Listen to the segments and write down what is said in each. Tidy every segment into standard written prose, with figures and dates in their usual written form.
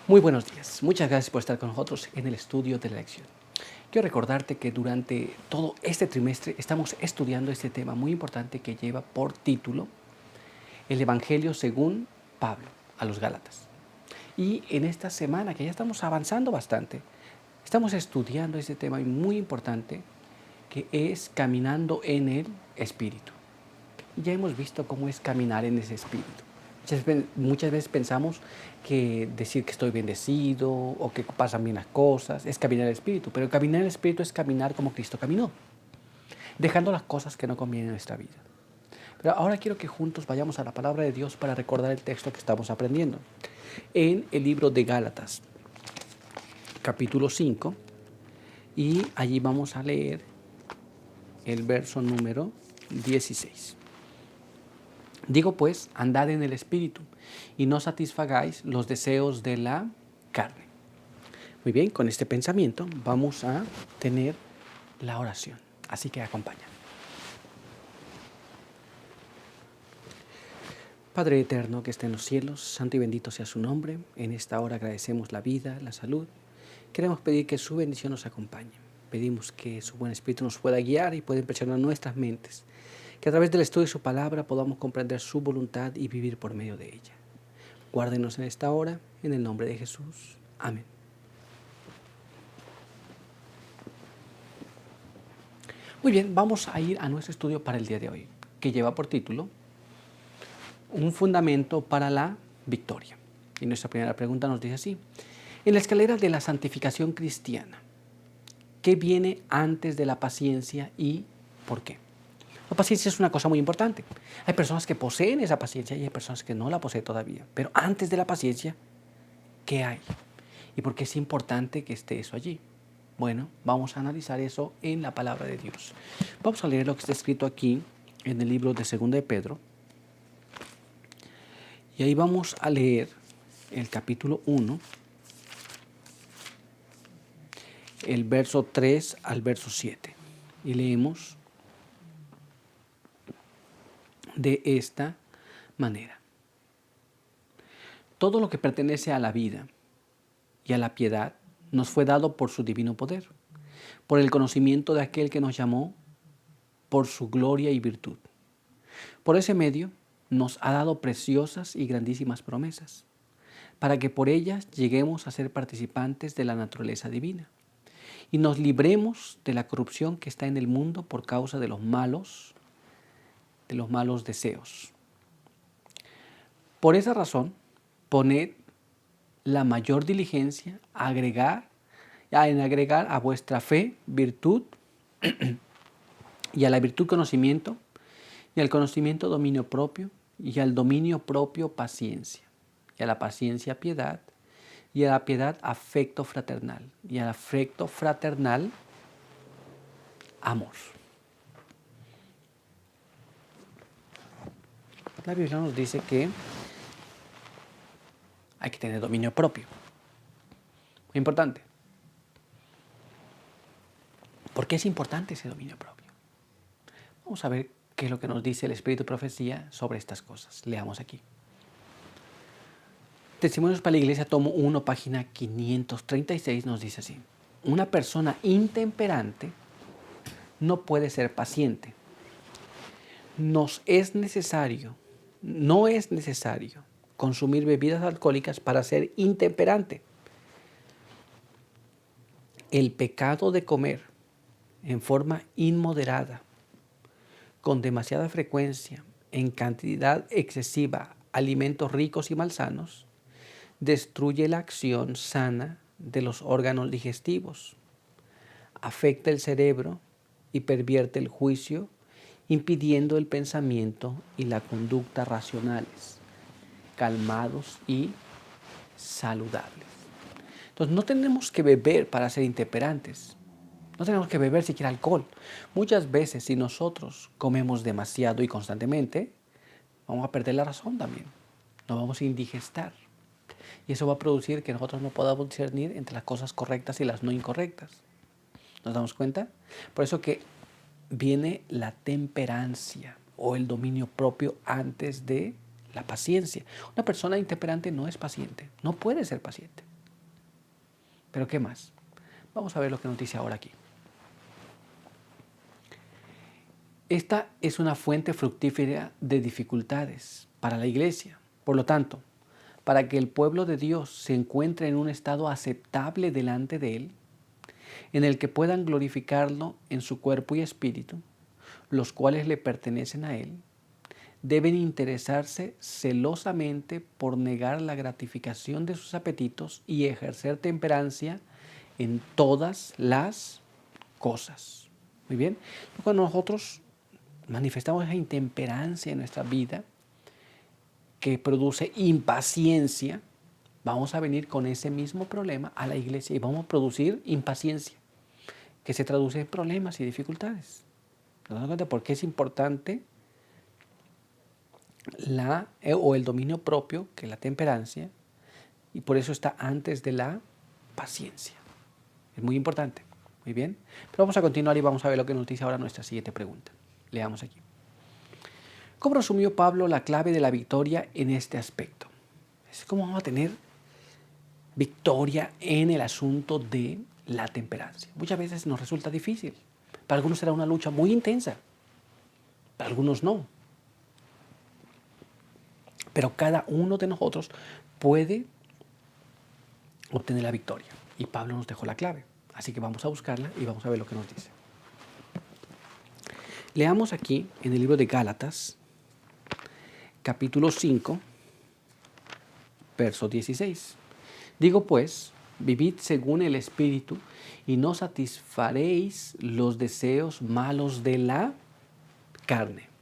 Muy buenos días. Muchas gracias por estar con nosotros en el estudio de la lección. Quiero recordarte que durante todo este trimestre estamos estudiando este tema muy importante que lleva por título El Evangelio según Pablo a los Gálatas. Y en esta semana, que ya estamos avanzando bastante, estamos estudiando este tema muy importante que es caminando en el Espíritu. Y ya hemos visto cómo es caminar en ese Espíritu. Muchas veces pensamos que decir que estoy bendecido o que pasan bien las cosas es caminar en el Espíritu, pero caminar en el Espíritu es caminar como Cristo caminó, dejando las cosas que no convienen en nuestra vida. Pero ahora quiero que juntos vayamos a la palabra de Dios para recordar el texto que estamos aprendiendo. En el libro de Gálatas, capítulo 5, y allí vamos a leer el verso número 16. Digo pues, andad en el Espíritu, y no satisfagáis los deseos de la carne. Muy bien, con este pensamiento vamos a tener la oración. Así que acompaña. Padre eterno que está en los cielos, santo y bendito sea su nombre. En esta hora agradecemos la vida, la salud. Queremos pedir que su bendición nos acompañe. Pedimos que su buen espíritu nos pueda guiar y pueda impresionar nuestras mentes. Que a través del estudio de su palabra podamos comprender su voluntad y vivir por medio de ella. Guárdenos en esta hora, en el nombre de Jesús. Amén. Muy bien, vamos a ir a nuestro estudio para el día de hoy, que lleva por título Un fundamento para la victoria. Y nuestra primera pregunta nos dice así: en la escalera de la santificación cristiana, ¿qué viene antes de la paciencia y por qué? La paciencia es una cosa muy importante. Hay personas que poseen esa paciencia y hay personas que no la poseen todavía. Pero antes de la paciencia, ¿qué hay? ¿Y por qué es importante que esté eso allí? Bueno, vamos a analizar eso en la palabra de Dios. Vamos a leer lo que está escrito aquí en el libro de 2 de Pedro. Y ahí vamos a leer el capítulo 1, el verso 3 al verso 7. Y leemos de esta manera: todo lo que pertenece a la vida y a la piedad nos fue dado por su divino poder, por el conocimiento de aquel que nos llamó por su gloria y virtud. Por ese medio nos ha dado preciosas y grandísimas promesas, para que por ellas lleguemos a ser participantes de la naturaleza divina y nos libremos de la corrupción que está en el mundo por causa de los malos deseos. Por esa razón, poned la mayor diligencia en agregar a vuestra fe virtud, y a la virtud conocimiento, y al conocimiento dominio propio, y al dominio propio paciencia, y a la paciencia piedad, y a la piedad afecto fraternal, y al afecto fraternal amor. La Biblia nos dice que hay que tener dominio propio. Muy importante. ¿Por qué es importante ese dominio propio? Vamos a ver qué es lo que nos dice el Espíritu de Profecía sobre estas cosas. Leamos aquí. Testimonios para la Iglesia, tomo 1, página 536, nos dice así: una persona intemperante no puede ser paciente. No es necesario consumir bebidas alcohólicas para ser intemperante. El pecado de comer en forma inmoderada, con demasiada frecuencia, en cantidad excesiva, alimentos ricos y malsanos, destruye la acción sana de los órganos digestivos, afecta el cerebro y pervierte el juicio, impidiendo el pensamiento y la conducta racionales, calmados y saludables. Entonces, no tenemos que beber para ser intemperantes. No tenemos que beber siquiera alcohol. Muchas veces, si nosotros comemos demasiado y constantemente, vamos a perder la razón también. Nos vamos a indigestar. Y eso va a producir que nosotros no podamos discernir entre las cosas correctas y las no incorrectas. ¿Nos damos cuenta? Por eso que viene la temperancia o el dominio propio antes de la paciencia. Una persona intemperante no es paciente, no puede ser paciente. Pero ¿qué más? Vamos a ver lo que nos dice ahora aquí. Esta es una fuente fructífera de dificultades para la iglesia. Por lo tanto, para que el pueblo de Dios se encuentre en un estado aceptable delante de Él, en el que puedan glorificarlo en su cuerpo y espíritu, los cuales le pertenecen a Él, deben interesarse celosamente por negar la gratificación de sus apetitos y ejercer temperancia en todas las cosas. Muy bien. Cuando nosotros manifestamos esa intemperancia en nuestra vida que produce impaciencia, vamos a venir con ese mismo problema a la iglesia y vamos a producir impaciencia, que se traduce en problemas y dificultades. ¿Nos damos cuenta por qué es importante el dominio propio, que es la temperancia, y por eso está antes de la paciencia? Es muy importante. Muy bien. Pero vamos a continuar y vamos a ver lo que nos dice ahora nuestra siguiente pregunta. Leamos aquí. ¿Cómo resumió Pablo la clave de la victoria en este aspecto? ¿Cómo vamos a tener victoria en el asunto de la temperancia? Muchas veces nos resulta difícil. Para algunos será una lucha muy intensa. Para algunos no. Pero cada uno de nosotros puede obtener la victoria. Y Pablo nos dejó la clave. Así que vamos a buscarla y vamos a ver lo que nos dice. Leamos aquí en el libro de Gálatas, capítulo 5, verso 16. Digo pues, vivid según el Espíritu y no satisfaréis los deseos malos de la carne.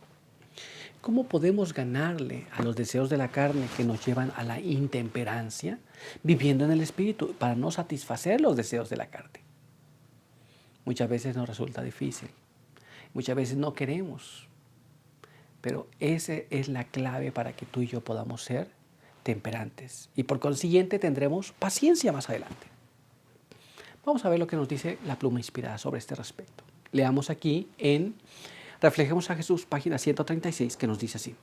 ¿Cómo podemos ganarle a los deseos de la carne que nos llevan a la intemperancia? Viviendo en el Espíritu para no satisfacer los deseos de la carne. Muchas veces nos resulta difícil. Muchas veces no queremos. Pero esa es la clave para que tú y yo podamos ser temperantes. Y por consiguiente tendremos paciencia más adelante. Vamos a ver lo que nos dice la pluma inspirada sobre este respecto. Leamos aquí en Reflejemos a Jesús, página 136, que nos dice así.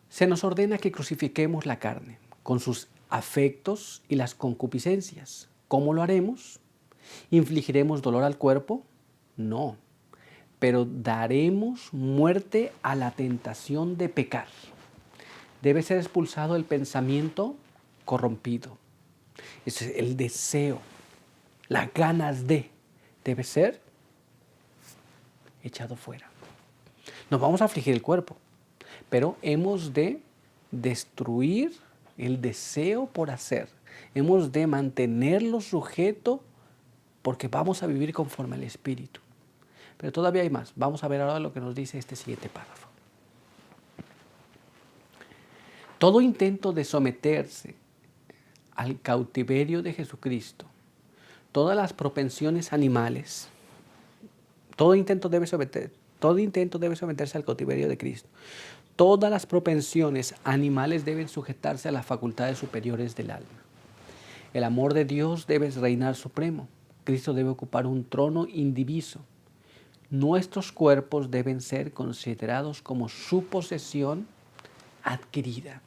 Se nos ordena que crucifiquemos la carne con sus afectos y las concupiscencias. ¿Cómo lo haremos? ¿Infligiremos dolor al cuerpo? No, pero daremos muerte a la tentación de pecar. Debe ser expulsado el pensamiento corrompido. Es el deseo, las ganas debe ser echado fuera. Nos vamos a afligir el cuerpo, pero hemos de destruir el deseo por hacer. Hemos de mantenerlo sujeto porque vamos a vivir conforme al Espíritu. Pero todavía hay más. Vamos a ver ahora lo que nos dice este siguiente párrafo. Todo intento de someterse al cautiverio de Jesucristo, todas las propensiones animales, todo intento debe someterse al cautiverio de Cristo. Todas las propensiones animales deben sujetarse a las facultades superiores del alma. El amor de Dios debe reinar supremo. Cristo debe ocupar un trono indiviso. Nuestros cuerpos deben ser considerados como su posesión adquirida.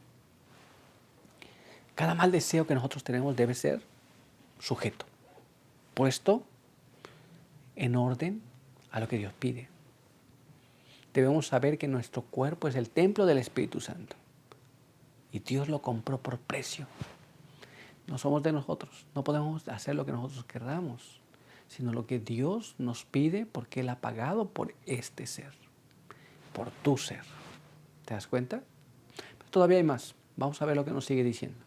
Cada mal deseo que nosotros tenemos debe ser sujeto, puesto en orden a lo que Dios pide. Debemos saber que nuestro cuerpo es el templo del Espíritu Santo y Dios lo compró por precio. No somos de nosotros, no podemos hacer lo que nosotros queramos, sino lo que Dios nos pide porque Él ha pagado por este ser, por tu ser. ¿Te das cuenta? Pero todavía hay más. Vamos a ver lo que nos sigue diciendo.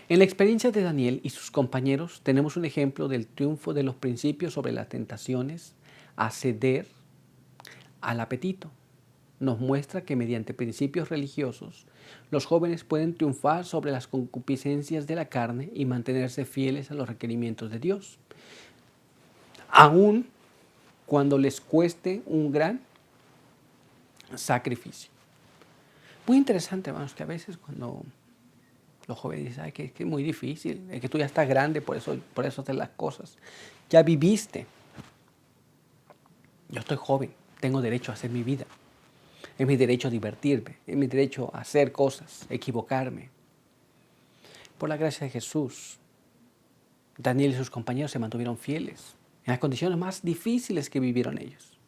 En la experiencia de Daniel y sus compañeros tenemos un ejemplo del triunfo de los principios sobre las tentaciones a ceder al apetito. Nos muestra que mediante principios religiosos los jóvenes pueden triunfar sobre las concupiscencias de la carne y mantenerse fieles a los requerimientos de Dios, aun cuando les cueste un gran sacrificio. Muy interesante, hermanos, que a veces cuando los jóvenes dicen, que es muy difícil, es que tú ya estás grande, por eso haces las cosas. Ya viviste. Yo estoy joven, tengo derecho a hacer mi vida. Es mi derecho a divertirme, es mi derecho a hacer cosas, equivocarme. por la gracia de Jesús, Daniel y sus compañeros se mantuvieron fieles en las condiciones más difíciles que vivieron ellos.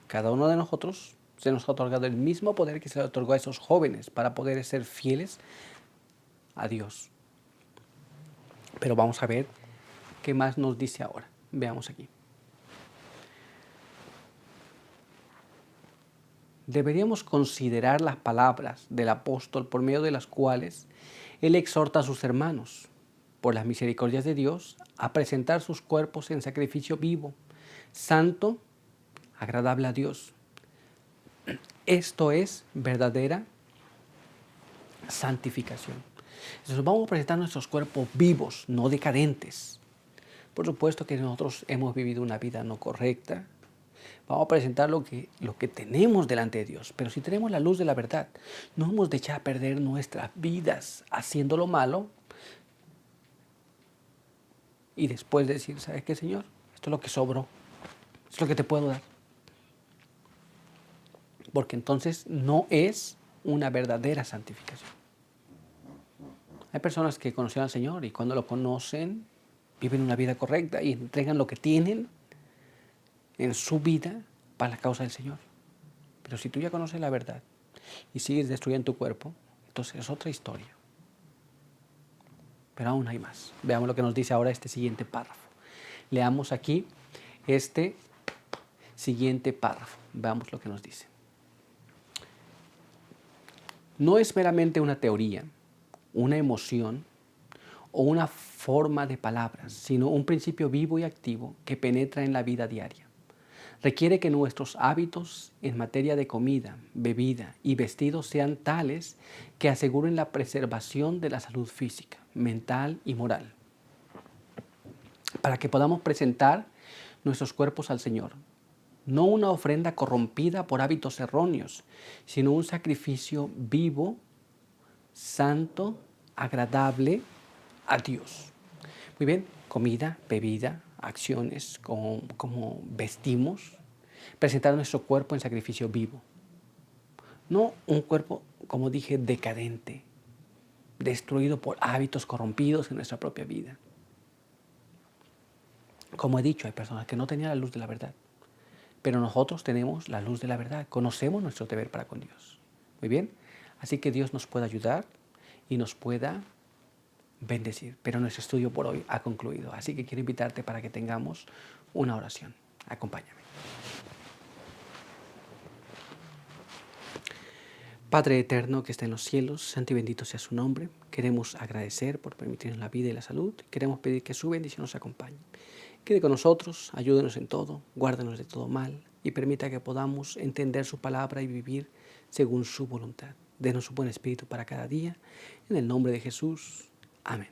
Cada uno de nosotros se nos ha otorgado el mismo poder que se le otorgó a esos jóvenes para poder ser fieles a Dios. Pero vamos a ver qué más nos dice ahora. Veamos aquí. Deberíamos considerar las palabras del apóstol por medio de las cuales él exhorta a sus hermanos, por las misericordias de Dios, a presentar sus cuerpos en sacrificio vivo, santo, agradable a Dios. Esto es verdadera santificación. Entonces vamos a presentar nuestros cuerpos vivos, no decadentes. Por supuesto que nosotros hemos vivido una vida no correcta. Vamos a presentar lo que tenemos delante de Dios. Pero si tenemos la luz de la verdad, no hemos de echar a perder nuestras vidas haciendo lo malo. Y después decir, ¿sabes qué, Señor? Esto es lo que sobró. Esto es lo que te puedo dar. Porque entonces no es una verdadera santificación. Hay personas que conocen al Señor y cuando lo conocen, viven una vida correcta y entregan lo que tienen en su vida para la causa del Señor. Pero si tú ya conoces la verdad y sigues destruyendo tu cuerpo, entonces es otra historia. Pero aún hay más. Veamos lo que nos dice ahora este siguiente párrafo. Leamos aquí este siguiente párrafo. Veamos lo que nos dice. No es meramente una teoría, una emoción o una forma de palabras, sino un principio vivo y activo que penetra en la vida diaria. Requiere que nuestros hábitos en materia de comida, bebida y vestidos sean tales que aseguren la preservación de la salud física, mental y moral, para que podamos presentar nuestros cuerpos al Señor. No una ofrenda corrompida por hábitos erróneos, sino un sacrificio vivo, santo, agradable a Dios. Muy bien, comida, bebida, acciones, como vestimos, presentar nuestro cuerpo en sacrificio vivo. No un cuerpo, como dije, decadente, destruido por hábitos corrompidos en nuestra propia vida. Como he dicho, hay personas que no tenían la luz de la verdad, pero nosotros tenemos la luz de la verdad, conocemos nuestro deber para con Dios. Muy bien, así que Dios nos pueda ayudar y nos pueda bendecir. Pero nuestro estudio por hoy ha concluido, así que quiero invitarte para que tengamos una oración. Acompáñame. Padre eterno que está en los cielos, santo y bendito sea su nombre. Queremos agradecer por permitirnos la vida y la salud. Queremos pedir que su bendición nos acompañe. Quede con nosotros, ayúdenos en todo, guárdenos de todo mal y permita que podamos entender su palabra y vivir según su voluntad. Denos su buen espíritu para cada día. En el nombre de Jesús. Amén.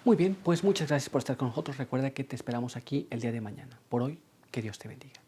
Muy bien, pues muchas gracias por estar con nosotros. Recuerda que te esperamos aquí el día de mañana. Por hoy, que Dios te bendiga.